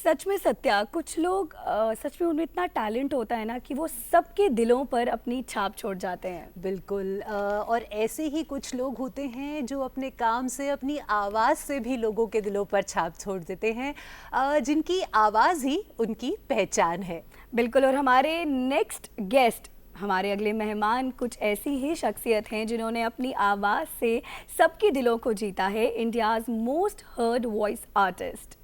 सच में सत्या, कुछ लोग सच में उनमें इतना टैलेंट होता है ना कि वो सबके दिलों पर अपनी छाप छोड़ जाते हैं। बिल्कुल और ऐसे ही कुछ लोग होते हैं जो अपने काम से, अपनी आवाज़ से भी लोगों के दिलों पर छाप छोड़ देते हैं, जिनकी आवाज़ ही उनकी पहचान है। बिल्कुल, और हमारे नेक्स्ट गेस्ट, हमारे अगले मेहमान कुछ ऐसी ही शख्सियत हैं जिन्होंने अपनी आवाज़ से सबके दिलों को जीता है। India's most heard voice artist.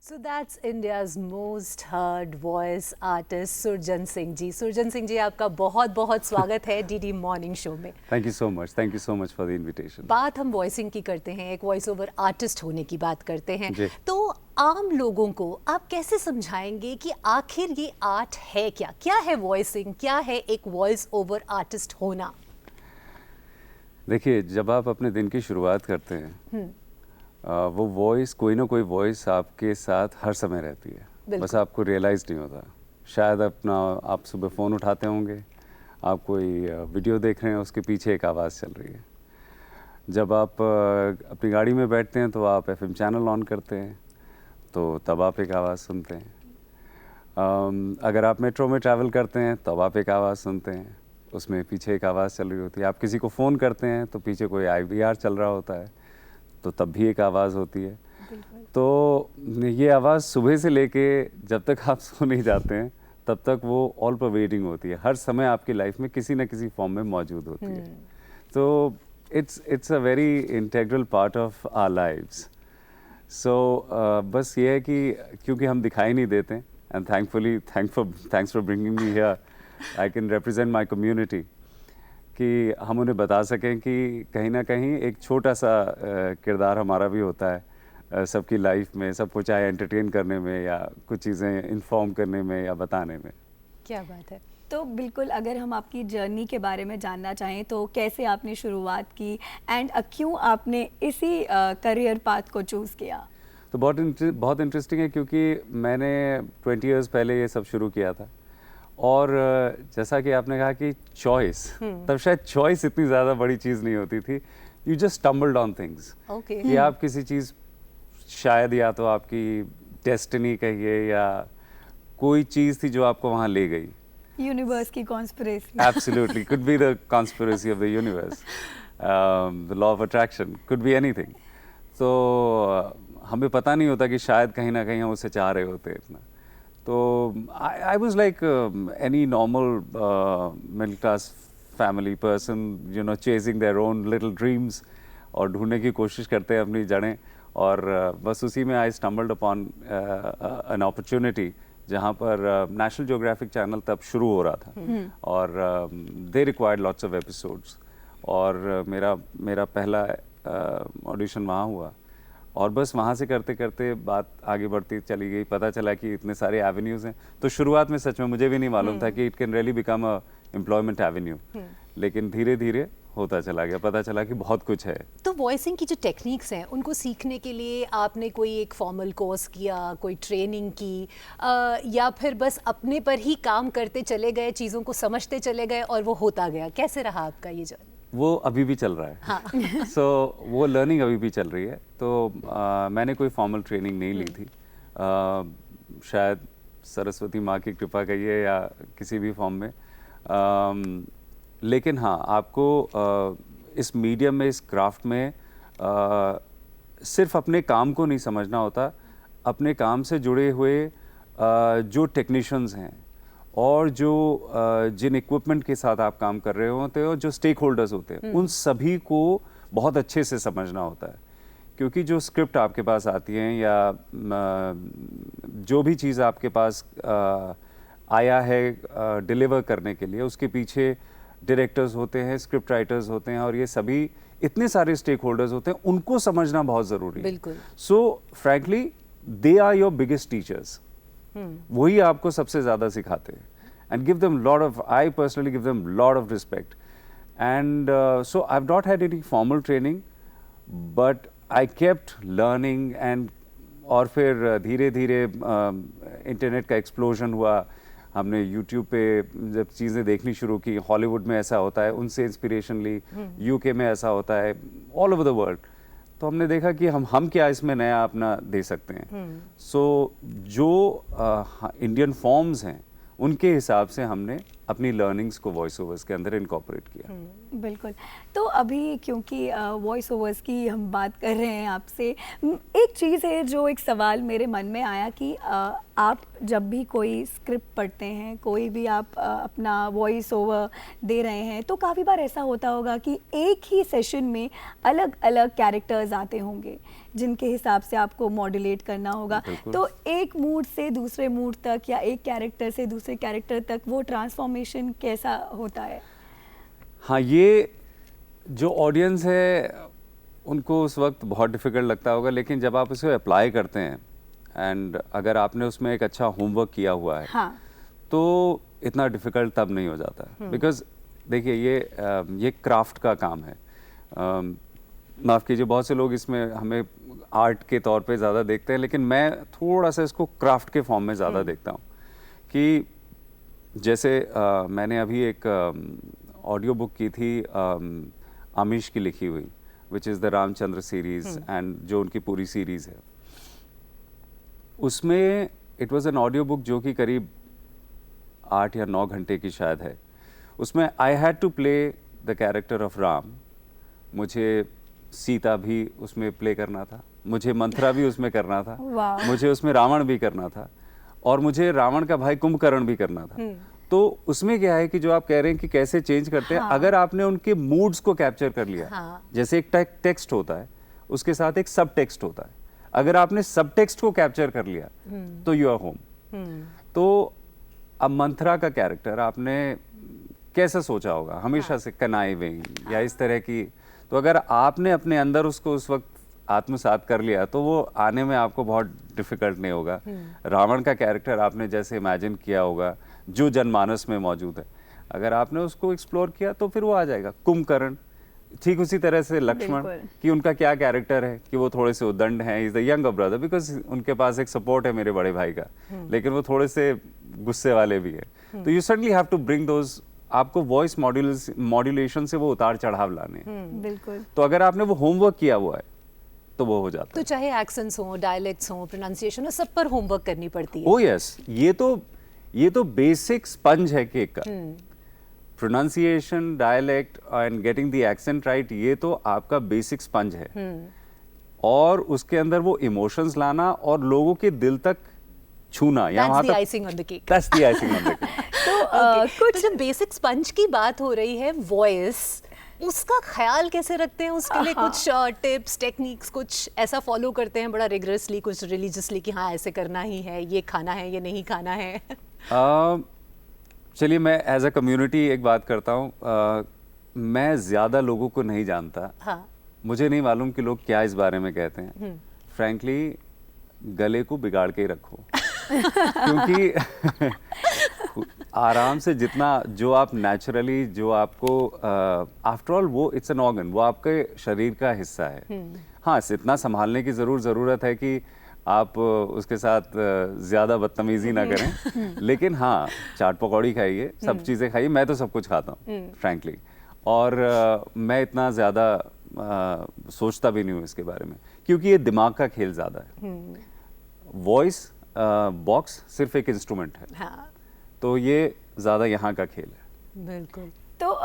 So that's India's most heard voice artist Surjan Singh ji. Surjan Singh ji, आपका बहुत बहुत स्वागत है डीडी मॉर्निंग शो में। Thank you so much for the invitation. बात हम वॉइसिंग की करते हैं, एक वॉइस ओवर आर्टिस्ट होने की बात करते हैं, जी। तो आम लोगों को आप कैसे समझाएंगे कि आखिर ये आर्ट है क्या? क्या है वॉइसिंग, क्या है एक वॉइस ओवर आर्टिस्ट होना? देखिए, जब आप अपने दिन की शुरुआत करते हैं वो वॉइस, कोई ना कोई वॉइस आपके साथ हर समय रहती है, बस आपको रियलाइज़ नहीं होता। शायद आप सुबह फ़ोन उठाते होंगे, आप कोई वीडियो देख रहे हैं, उसके पीछे एक आवाज़ चल रही है। जब आप अपनी गाड़ी में बैठते हैं तो आप एफएम चैनल ऑन करते हैं, तो तब आप एक आवाज़ सुनते हैं। अगर आप मेट्रो में ट्रैवल करते हैं तब आप एक आवाज़ सुनते हैं, उसमें पीछे एक आवाज़ चल रही होती है। आप किसी को फ़ोन करते हैं तो पीछे कोई IVR चल रहा होता है, तो तब भी एक आवाज़ होती है। तो ये आवाज़ सुबह से लेके जब तक आप सो नहीं जाते हैं तब तक वो ऑल परवेडिंग होती है, हर समय आपकी लाइफ में किसी न किसी फॉर्म में मौजूद होती है। तो it's a very integral part of our lives. So बस ये है कि क्योंकि हम दिखाई नहीं देते, and thankfully thanks for bringing me here, I can represent my community, कि हम उन्हें बता सकें कि कहीं ना कहीं एक छोटा सा किरदार हमारा भी होता है सबकी लाइफ में, सबको चाहे एंटरटेन करने में या कुछ चीज़ें इन्फॉर्म करने में या बताने में। क्या बात है। तो बिल्कुल, अगर हम आपकी जर्नी के बारे में जानना चाहें तो कैसे आपने शुरुआत की एंड क्यों आपने इसी करियर पाथ को चूज़ किया? तो बहुत इंटरेस्टिंग है, क्योंकि मैंने 20 इयर्स पहले ये सब शुरू किया था, और जैसा कि आपने कहा कि चॉइस, तब शायद चॉइस इतनी ज़्यादा बड़ी चीज़ नहीं होती थी। You just stumbled on things, कि आप किसी चीज़, शायद या तो आपकी डेस्टिनी कहिए या कोई चीज़ थी जो आपको वहाँ ले गई। यूनिवर्स की conspiracy. Absolutely, could be the conspiracy of the universe, the law of attraction, could be anything. तो हमें पता नहीं होता कि शायद कहीं ना कहीं हम उसे चाह रहे होते इतना। तो I was like any normal middle class family person, you know, chasing their own little dreams, और ढूंढने की कोशिश करते हैं अपनी जड़ें, और बस उसी में I stumbled upon an opportunity जहाँ पर नेशनल ज्योग्राफिक चैनल तब शुरू हो रहा था, और they required lots of episodes, और मेरा पहला ऑडिशन वहाँ हुआ, और बस वहाँ से करते करते बात आगे बढ़ती चली गई। पता चला कि इतने सारे एवेन्यूज़ हैं। तो शुरुआत में सच में मुझे भी नहीं मालूम था कि it can really become a employment Avenue, लेकिन धीरे धीरे होता चला गया, पता चला कि बहुत कुछ है। तो वॉइसिंग की जो टेक्निक्स हैं उनको सीखने के लिए आपने कोई एक फॉर्मल कोर्स किया, कोई ट्रेनिंग की, या फिर बस अपने पर ही काम करते चले गए, चीज़ों को समझते चले गए और वो होता गया? कैसे रहा आपका ये जर्नी? वो अभी भी चल रहा है। हाँ। सो वो लर्निंग अभी भी चल रही है। तो मैंने कोई फॉर्मल ट्रेनिंग नहीं ली थी, शायद सरस्वती माँ की कृपा कहिए या किसी भी फॉर्म में, लेकिन हाँ, आपको इस मीडियम में, इस क्राफ्ट में सिर्फ अपने काम को नहीं समझना होता, अपने काम से जुड़े हुए जो टेक्नीशियंस हैं और जो जिन इक्विपमेंट के साथ आप काम कर रहे होते हो, जो स्टेक होल्डर्स होते हैं, उन सभी को बहुत अच्छे से समझना होता है। क्योंकि जो स्क्रिप्ट आपके पास आती हैं या जो भी चीज़ आपके पास आया है डिलीवर करने के लिए, उसके पीछे डायरेक्टर्स होते हैं, स्क्रिप्ट राइटर्स होते हैं, और ये सभी इतने सारे स्टेक होल्डर्स होते हैं, उनको समझना बहुत ज़रूरी है। बिल्कुल। So frankly they are your biggest teachers, वही आपको सबसे ज़्यादा सिखाते हैं। And give them lot of, I personally give them lot of respect. And so I have not had any formal training, but I kept learning. And और फिर धीरे धीरे इंटरनेट का एक्सप्लोजन हुआ, हमने यूट्यूब पे जब चीज़ें देखनी शुरू की, हॉलीवुड में ऐसा होता है, उनसे इंस्पिरेशन ली, यूके में ऐसा होता है, ऑल ओवर द वर्ल्ड। तो हमने देखा कि हम क्या इसमें नया अपना दे सकते हैं। सो जो इंडियन फॉर्म्स हैं उनके हिसाब से हमने अपनी लर्निंग्स को वॉइस ओवर्स के अंदर इनकॉर्पोरेट किया। बिल्कुल। तो अभी क्योंकि वॉइस ओवर्स की हम बात कर रहे हैं आपसे, एक चीज़ है जो एक सवाल मेरे मन में आया कि आप जब भी कोई स्क्रिप्ट पढ़ते हैं, कोई भी आप अपना वॉइस ओवर दे रहे हैं, तो काफ़ी बार ऐसा होता होगा कि एक ही सेशन में अलग अलग कैरेक्टर्स आते होंगे जिनके हिसाब से आपको मॉड्यूलेट करना होगा। तो एक मूड से दूसरे मूड तक या एक कैरेक्टर से दूसरे कैरेक्टर तक वो ट्रांसफॉर्मेशन कैसा होता है? हाँ, ये जो ऑडियंस है उनको उस वक्त बहुत डिफ़िकल्ट लगता होगा, लेकिन जब आप उसे अप्लाई करते हैं एंड अगर आपने उसमें एक अच्छा होमवर्क किया हुआ है, हाँ, तो इतना डिफ़िकल्ट तब नहीं हो जाता। बिकॉज देखिए ये क्राफ्ट का काम है। माफ़ कीजिए, बहुत से लोग इसमें हमें आर्ट के तौर पे ज़्यादा देखते हैं, लेकिन मैं थोड़ा सा इसको क्राफ्ट के फॉर्म में ज़्यादा देखता हूँ। कि जैसे मैंने अभी एक ऑडियो बुक की थी आमिश की लिखी हुई, which is the Ramchandra series, and जो उनकी पूरी सीरीज़ है, उसमें it was an audio book जो कि करीब 8 या 9 घंटे की शायद है। उसमें I had to play the character of Ram. मुझे सीता भी उसमें प्ले करना था, मुझे मंथरा भी उसमें करना था, मुझे उसमें रावण भी करना था, और मुझे रावण का भाई कुंभकर्ण भी करना था। तो उसमें क्या है कि जो आप कह रहे हैं कि कैसे चेंज करते हैं, अगर आपने उनके मूड्स को कैप्चर कर लिया, जैसे एक टेक्स्ट होता है, उसके साथ एक सब टेक्स्ट होता है, अगर आपने सब टेक्स्ट को कैप्चर कर लिया तो यू आर होम। तो अब मंथरा का कैरेक्टर आपने कैसा सोचा होगा, हमेशा से कनाइविंग या इस तरह की, तो अगर आपने अपने अंदर उसको उस वक्त आत्मसात कर लिया तो वो आने में आपको बहुत डिफिकल्ट नहीं होगा। रावण का कैरेक्टर आपने जैसे इमेजिन किया होगा, जो जनमानस में मौजूद है, अगर आपने उसको एक्सप्लोर किया तो फिर वो आ जाएगा। कुंभकर्ण ठीक उसी तरह से, लक्ष्मण कि उनका क्या कैरेक्टर है कि वो थोड़े से उदंड हैं, is the younger brother, because उनके पास एक सपोर्ट है मेरे बड़े भाई का, लेकिन वो थोड़े से गुस्से वाले भी हैं। तो you suddenly have to bring those, आपको वॉइस मॉड्यूलेशन से वो उतार चढ़ाव लाने। बिल्कुल। तो अगर आपने वो होमवर्क किया हुआ है तो वो हो जाता है। तो चाहे एक्सेंट्स हो, डायलेक्ट्स हो, प्रोनाउंसिएशन हो, सब पर होमवर्क करनी पड़ती है। ओह यस, ये तो बेसिक स्पंज है केक का। Pronunciation, dialect and getting the accent right, ये तो आपका बेसिक स्पंज है। और उसके अंदर वो इमोशंस लाना और लोगों के दिल तक छूना, या वहां तक, icing on the cake. That's the icing on the cake. तो जब बेसिक स्पंज की बात हो रही है, वॉइस, उसका ख्याल कैसे रखते हैं? उसके लिए कुछ टिप्स, टेक्निक्स कुछ ऐसा फॉलो करते हैं बड़ा रिगरसली, कुछ रिलीजियसली कि हाँ ऐसे करना ही है, ये खाना है, ये नहीं खाना है? चलिए, मैं एज अ कम्युनिटी एक बात करता हूँ। मैं ज़्यादा लोगों को नहीं जानता। हाँ। मुझे नहीं मालूम कि लोग क्या इस बारे में कहते हैं। फ्रैंकली गले को बिगाड़ के ही रखो। क्योंकि आराम से जितना, जो आप नेचुरली, जो आपको आफ्टर ऑल वो इट्स एन ऑर्गन, वो आपके शरीर का हिस्सा है। हाँ, इतना संभालने की ज़रूरत है कि आप उसके साथ ज़्यादा बदतमीजी ना करें। लेकिन हाँ, चाट पकौड़ी खाइए, सब चीज़ें खाइए, मैं तो सब कुछ खाता हूँ फ्रैंकली। और मैं इतना ज़्यादा सोचता भी नहीं हूँ इसके बारे में, क्योंकि ये दिमाग का खेल ज़्यादा है। वॉइस बॉक्स सिर्फ एक इंस्ट्रूमेंट है। हाँ। तो ये ज़्यादा यहाँ का खेल है। बिल्कुल। तो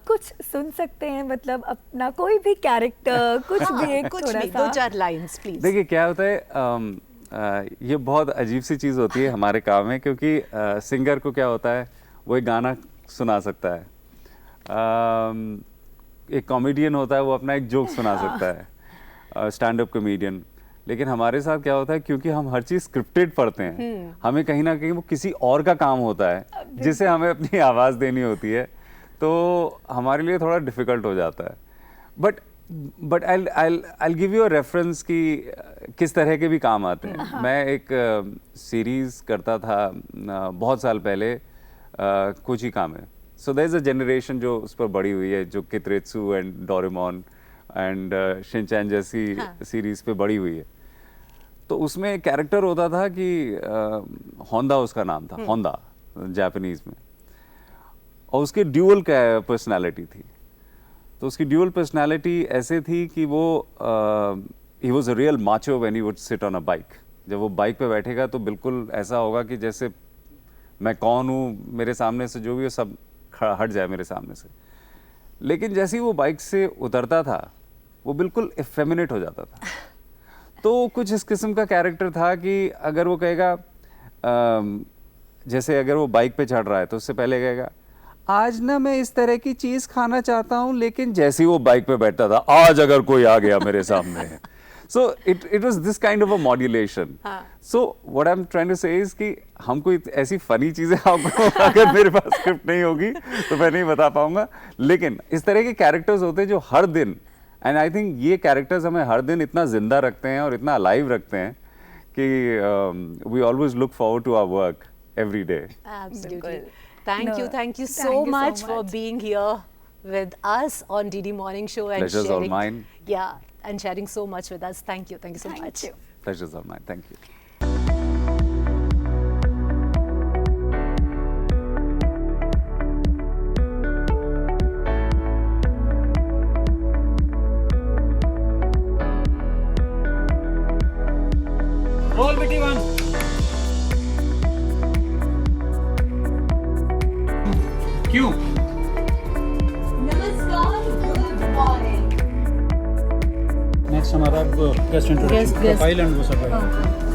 कुछ सुन सकते हैं, मतलब अपना कोई भी कैरेक्टर, कुछ भी एक कुछ थोड़ा भी, सा 2-4 लाइंस प्लीज। देखिए क्या होता है, ये बहुत अजीब सी चीज़ होती है हमारे काम में, क्योंकि सिंगर को क्या होता है, वो एक गाना सुना सकता है, एक कॉमेडियन होता है, वो अपना एक जोक सुना सकता है, स्टैंड अप कॉमेडियन। लेकिन हमारे साथ क्या होता है, क्योंकि हम हर चीज़ स्क्रिप्टेड पढ़ते हैं, हमें कहीं ना कहीं वो किसी और का काम होता है जिसे हमें अपनी आवाज़ देनी होती है, तो हमारे लिए थोड़ा डिफ़िकल्ट हो जाता है। But but I'll give you a reference कि किस तरह के भी काम आते हैं. मैं एक सीरीज करता था बहुत साल पहले कुचिका में. So there's a generation जो उस पर बड़ी हुई है, जो कितरेत्सु एंड डोरेमोन एंड शिनचैन जैसी सीरीज पे बड़ी हुई है. तो उसमें एक कैरेक्टर होता था कि होंडा उसका नाम था, होंडा जापानीज में, और उसकी ड्यूअल पर्सनालिटी थी. तो उसकी ड्यूअल पर्सनालिटी ऐसे थी कि वो he was a real macho when he would sit on a bike. जब वो बाइक पे बैठेगा तो बिल्कुल ऐसा होगा कि जैसे मैं कौन हूँ, मेरे सामने से जो भी हो सब हट जाए मेरे सामने से. लेकिन जैसे ही वो बाइक से उतरता था वो बिल्कुल इफेमिनेट हो जाता था. तो कुछ इस किस्म का कैरेक्टर था कि अगर वो कहेगा जैसे अगर वो बाइक पे चढ़ रहा है तो उससे पहले कहेगा आज ना मैं इस तरह की चीज खाना चाहता हूँ, लेकिन जैसे ही वो बाइक पे बैठता था आज अगर कोई आ गया मेरे सामने. So it was this kind of a modulation. So what I am trying to say is कि हमको ऐसी फनी चीजें आपको अगर मेरे पास स्क्रिप्ट नहीं होगी तो मैं नहीं बता पाऊंगा. लेकिन इस तरह के कैरेक्टर्स होते हैं जो हर दिन, एंड आई थिंक ये कैरेक्टर्स हमें हर दिन इतना जिंदा रखते हैं और इतना अलाइव रखते हैं कि we always look forward to our work every day. Absolutely. Thank No, you so thank you so much for much. being here with us on DD Morning Show and Pleasure's all sharing. mine. Yeah, and sharing so much with us. Thank you so Thank much. you. Pleasure's all mine. Thank you. रोल बेटी वन. क्यों? Next हमारा guest introduction, profile and वो सब है.